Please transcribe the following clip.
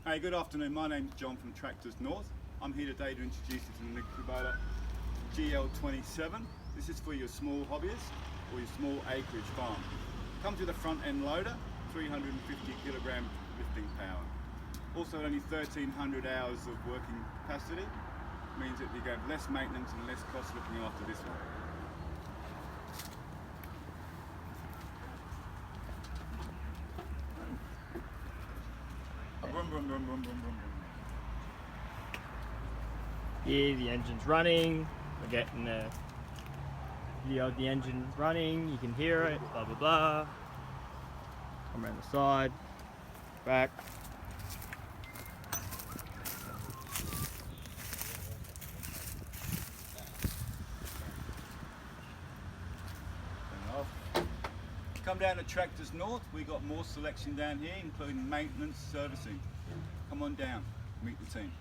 Hey, good afternoon. My name's John from Tractors North. I'm here today to introduce you to the new Kubota GL-27. This is for your small hobbyist or your small acreage farm. Comes with a front end loader, 350 kilogram lifting power. Also only 1,300 hours of working capacity. Means that you have less maintenance and less cost looking after this one. Brum, brum, brum, brum, brum, brum. Here the engine's running, we're getting a video of the engine running, you can hear it, blah blah blah. Come around the side, back. Turn it off. Come down to Tractors North, we got more selection down here including maintenance, servicing. Come on down, meet the team.